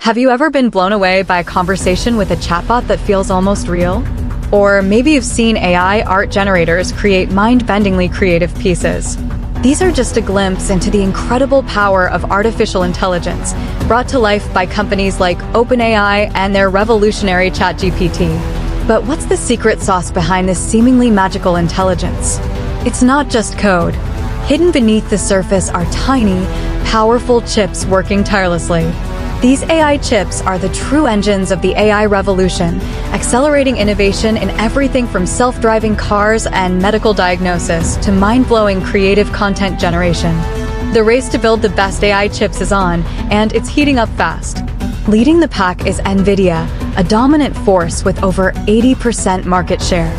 Have you ever been blown away by a conversation with a chatbot that feels almost real? Or maybe you've seen AI art generators create mind-bendingly creative pieces. These are just a glimpse into the incredible power of artificial intelligence, brought to life by companies like OpenAI and their revolutionary ChatGPT. But what's the secret sauce behind this seemingly magical intelligence? It's not just code. Hidden beneath the surface are tiny, powerful chips working tirelessly. These AI chips are the true engines of the AI revolution, accelerating innovation in everything from self-driving cars and medical diagnosis to mind-blowing creative content generation. The race to build the best AI chips is on, and it's heating up fast. Leading the pack is NVIDIA, a dominant force with over 80% market share.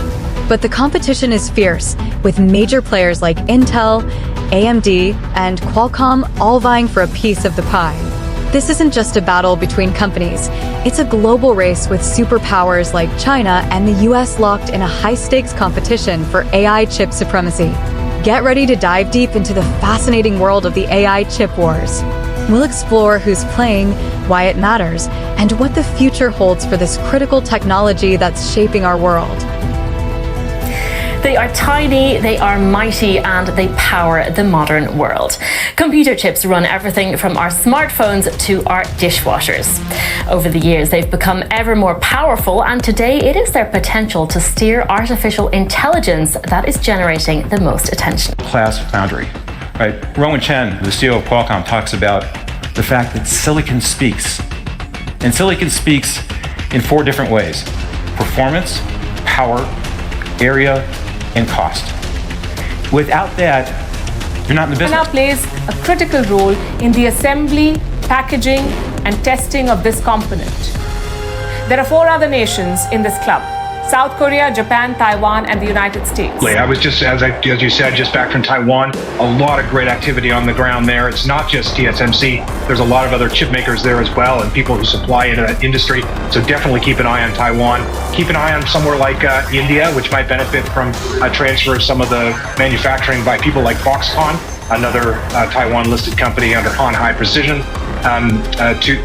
But the competition is fierce, with major players like Intel, AMD, and Qualcomm all vying for a piece of the pie. This isn't just a battle between companies, it's a global race with superpowers like China and the US locked in a high-stakes competition for AI chip supremacy. Get ready to dive deep into the fascinating world of the AI chip wars. We'll explore who's playing, why it matters, and what the future holds for this critical technology that's shaping our world. They are tiny, they are mighty, and they power the modern world. Computer chips run everything from our smartphones to our dishwashers. Over the years, they've become ever more powerful, and today it is their potential to steer artificial intelligence that is generating the most attention. Class foundry. Right? Rowan Chen, the CEO of Qualcomm, talks about the fact that silicon speaks. And silicon speaks in 4 different ways: performance, power, area, and cost. Without that, you're not in the business. China plays a critical role in the assembly, packaging, and testing of this component. There are 4 other nations in this club: South Korea, Japan, Taiwan, and the United States. I was just, as you said, just back from Taiwan. A lot of great activity on the ground there. It's not just TSMC. There's a lot of other chip makers there as well, and people who supply into that industry. So definitely keep an eye on Taiwan. Keep an eye on somewhere like India, which might benefit from a transfer of some of the manufacturing by people like Foxconn, another Taiwan-listed company under Han High Precision,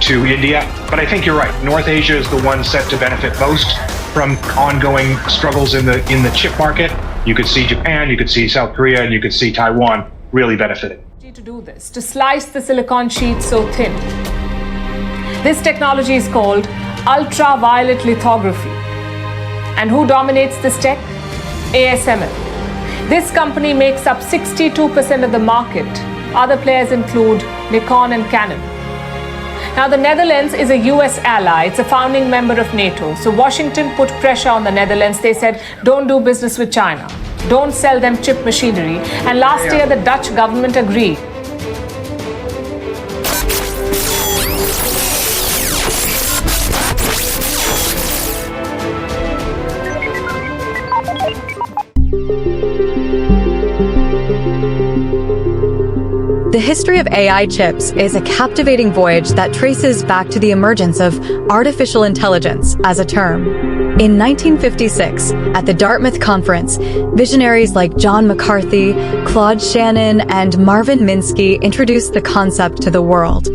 to India. But I think you're right. North Asia is the one set to benefit most from ongoing struggles in the chip market. You could see Japan, you could see South Korea, and you could see Taiwan really benefiting. To do this, to slice the silicon sheet so thin. This technology is called ultraviolet lithography. And who dominates this tech? ASML. This company makes up 62% of the market. Other players include Nikon and Canon. Now, the Netherlands is a US ally. It's a founding member of NATO. So Washington put pressure on the Netherlands. They said, don't do business with China. Don't sell them chip machinery. And last year, the Dutch government agreed. The history of AI chips is a captivating voyage that traces back to the emergence of artificial intelligence as a term. In 1956, at the Dartmouth Conference, visionaries like John McCarthy, Claude Shannon, and Marvin Minsky introduced the concept to the world.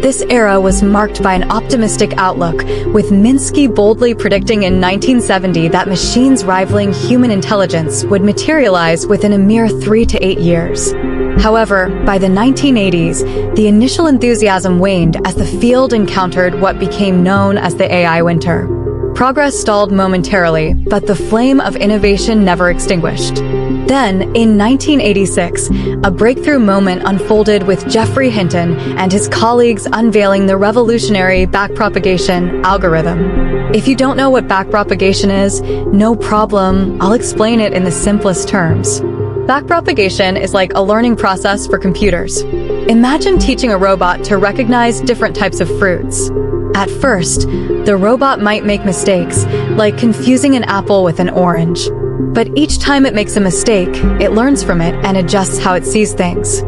This era was marked by an optimistic outlook, with Minsky boldly predicting in 1970 that machines rivaling human intelligence would materialize within a mere 3 to 8 years. However, by the 1980s, the initial enthusiasm waned as the field encountered what became known as the AI winter. Progress stalled momentarily, but the flame of innovation never extinguished. Then, in 1986, a breakthrough moment unfolded with Geoffrey Hinton and his colleagues unveiling the revolutionary backpropagation algorithm. If you don't know what backpropagation is, no problem, I'll explain it in the simplest terms. Backpropagation is like a learning process for computers. Imagine teaching a robot to recognize different types of fruits. At first, the robot might make mistakes, like confusing an apple with an orange. But each time it makes a mistake, it learns from it and adjusts how it sees things.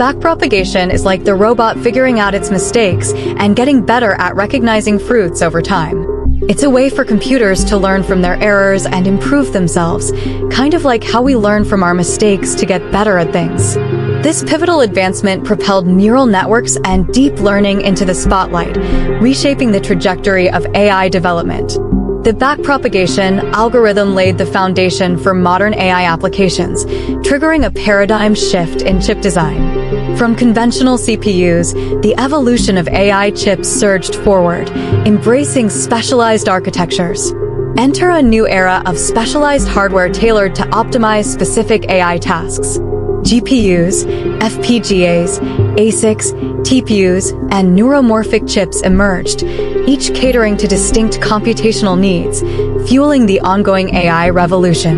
Backpropagation is like the robot figuring out its mistakes and getting better at recognizing fruits over time. It's a way for computers to learn from their errors and improve themselves, kind of like how we learn from our mistakes to get better at things. This pivotal advancement propelled neural networks and deep learning into the spotlight, reshaping the trajectory of AI development. The backpropagation algorithm laid the foundation for modern AI applications, triggering a paradigm shift in chip design. From conventional CPUs, the evolution of AI chips surged forward, embracing specialized architectures. Enter a new era of specialized hardware tailored to optimize specific AI tasks. GPUs, FPGAs, ASICs, TPUs, and neuromorphic chips emerged, each catering to distinct computational needs, fueling the ongoing AI revolution.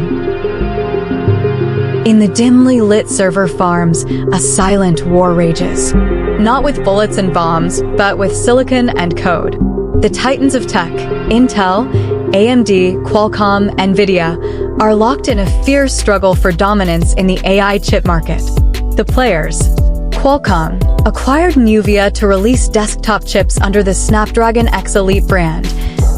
In the dimly lit server farms, a silent war rages. Not with bullets and bombs, but with silicon and code. The titans of tech, Intel, AMD, Qualcomm, NVIDIA, are locked in a fierce struggle for dominance in the AI chip market. The players. Qualcomm acquired Nuvia to release desktop chips under the Snapdragon X Elite brand,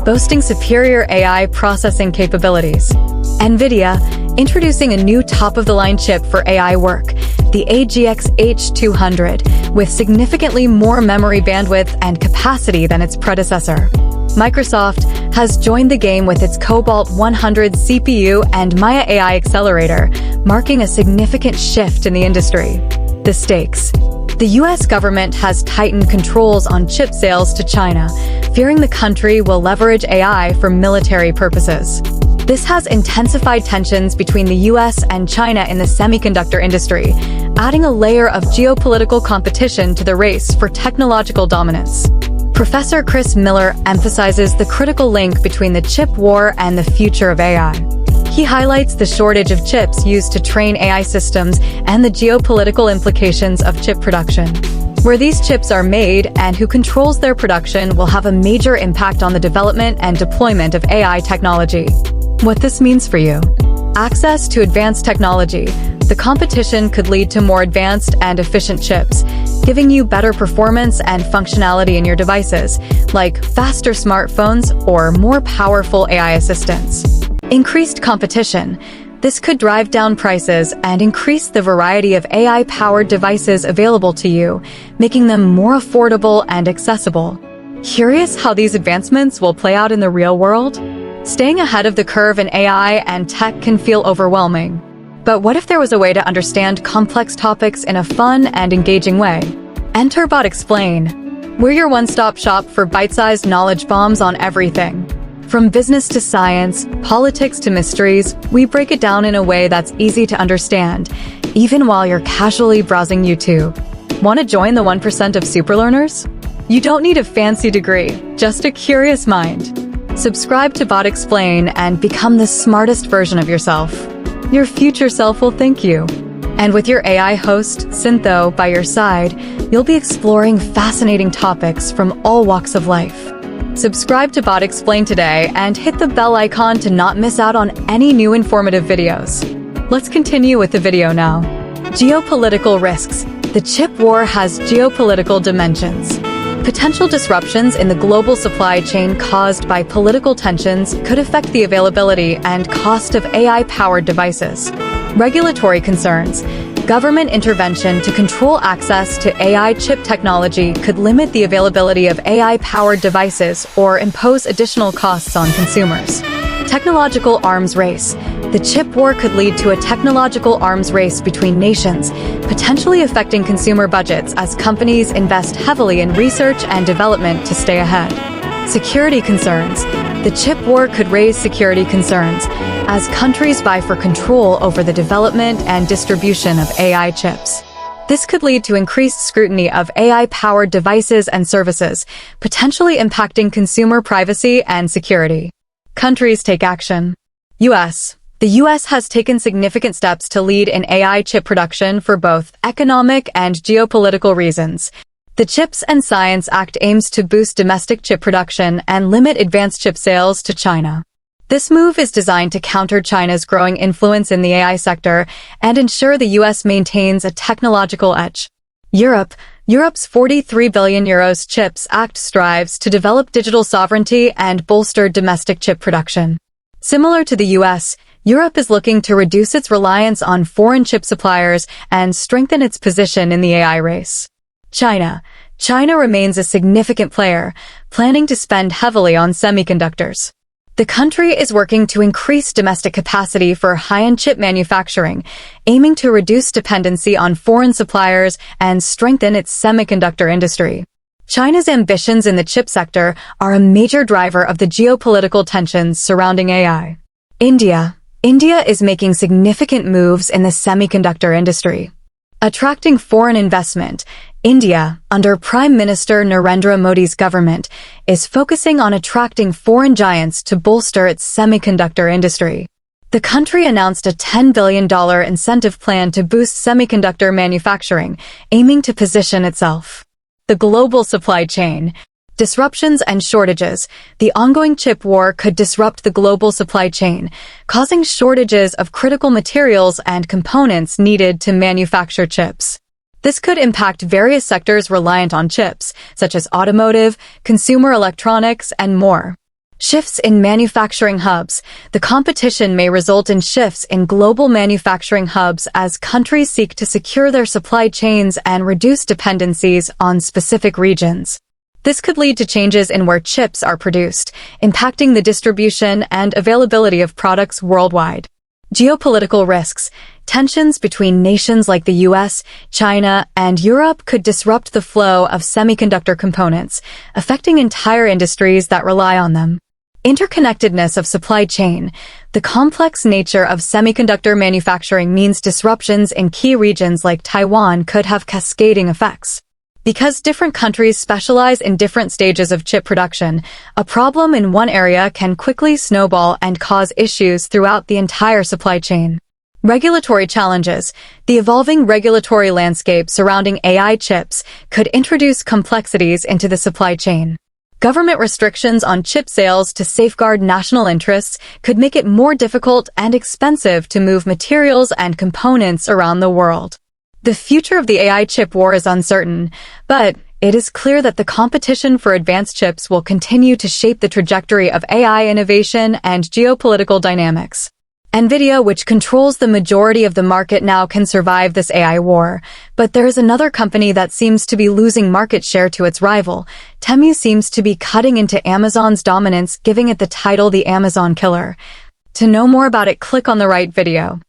boasting superior AI processing capabilities. NVIDIA introducing a new top-of-the-line chip for AI work, the AGX H200, with significantly more memory bandwidth and capacity than its predecessor. Microsoft has joined the game with its Cobalt 100 CPU and Maya AI accelerator, marking a significant shift in the industry. The stakes. The U.S. government has tightened controls on chip sales to China, fearing the country will leverage AI for military purposes. This has intensified tensions between the U.S. and China in the semiconductor industry, adding a layer of geopolitical competition to the race for technological dominance. Professor Chris Miller emphasizes the critical link between the chip war and the future of AI. He highlights the shortage of chips used to train AI systems and the geopolitical implications of chip production. Where these chips are made and who controls their production will have a major impact on the development and deployment of AI technology. What this means for you. Access to advanced technology. The competition could lead to more advanced and efficient chips, giving you better performance and functionality in your devices, like faster smartphones or more powerful AI assistants. Increased competition. This could drive down prices and increase the variety of AI-powered devices available to you, making them more affordable and accessible. Curious how these advancements will play out in the real world? Staying ahead of the curve in AI and tech can feel overwhelming. But what if there was a way to understand complex topics in a fun and engaging way? Enter Bot Explain. We're your one-stop shop for bite-sized knowledge bombs on everything. From business to science, politics to mysteries, we break it down in a way that's easy to understand, even while you're casually browsing YouTube. Want to join the 1% of superlearners? You don't need a fancy degree, just a curious mind. Subscribe to Bot Explain and become the smartest version of yourself. Your future self will thank you. And with your AI host, Syntho, by your side, you'll be exploring fascinating topics from all walks of life. Subscribe to Bot Explain today and hit the bell icon to not miss out on any new informative videos. Let's continue with the video now. Geopolitical risks. The chip war has geopolitical dimensions. Potential disruptions in the global supply chain caused by political tensions could affect the availability and cost of AI-powered devices. Regulatory concerns. Government intervention to control access to AI chip technology could limit the availability of AI-powered devices or impose additional costs on consumers. Technological arms race. The chip war could lead to a technological arms race between nations, potentially affecting consumer budgets as companies invest heavily in research and development to stay ahead. Security concerns. The chip war could raise security concerns as countries vie for control over the development and distribution of AI chips. This could lead to increased scrutiny of AI-powered devices and services, potentially impacting consumer privacy and security. Countries take action. U.S. The U.S. has taken significant steps to lead in AI chip production for both economic and geopolitical reasons. The CHIPS and Science Act aims to boost domestic chip production and limit advanced chip sales to China. This move is designed to counter China's growing influence in the AI sector and ensure the U.S. maintains a technological edge. Europe's 43 billion euros CHIPS Act strives to develop digital sovereignty and bolster domestic chip production. Similar to the U.S., Europe is looking to reduce its reliance on foreign chip suppliers and strengthen its position in the AI race. China remains a significant player, planning to spend heavily on semiconductors. The country is working to increase domestic capacity for high-end chip manufacturing, aiming to reduce dependency on foreign suppliers and strengthen its semiconductor industry. China's ambitions in the chip sector are a major driver of the geopolitical tensions surrounding AI. India is making significant moves in the semiconductor industry. Attracting foreign investment, India, under Prime Minister Narendra Modi's government, is focusing on attracting foreign giants to bolster its semiconductor industry. The country announced a $10 billion incentive plan to boost semiconductor manufacturing, aiming to position itself. The global supply chain. Disruptions and shortages. The ongoing chip war could disrupt the global supply chain, causing shortages of critical materials and components needed to manufacture chips. This could impact various sectors reliant on chips, such as automotive, consumer electronics, and more. Shifts in manufacturing hubs. The competition may result in shifts in global manufacturing hubs as countries seek to secure their supply chains and reduce dependencies on specific regions. This could lead to changes in where chips are produced, impacting the distribution and availability of products worldwide. Geopolitical risks. Tensions between nations like the US, China, and Europe could disrupt the flow of semiconductor components, affecting entire industries that rely on them. Interconnectedness of supply chain. The complex nature of semiconductor manufacturing means disruptions in key regions like Taiwan could have cascading effects. Because different countries specialize in different stages of chip production, a problem in one area can quickly snowball and cause issues throughout the entire supply chain. Regulatory challenges. The evolving regulatory landscape surrounding AI chips could introduce complexities into the supply chain. Government restrictions on chip sales to safeguard national interests could make it more difficult and expensive to move materials and components around the world. The future of the AI chip war is uncertain, but it is clear that the competition for advanced chips will continue to shape the trajectory of AI innovation and geopolitical dynamics. NVIDIA, which controls the majority of the market now, can survive this AI war, but there is another company that seems to be losing market share to its rival. Temu seems to be cutting into Amazon's dominance, giving it the title the Amazon Killer. To know more about it, click on the right video.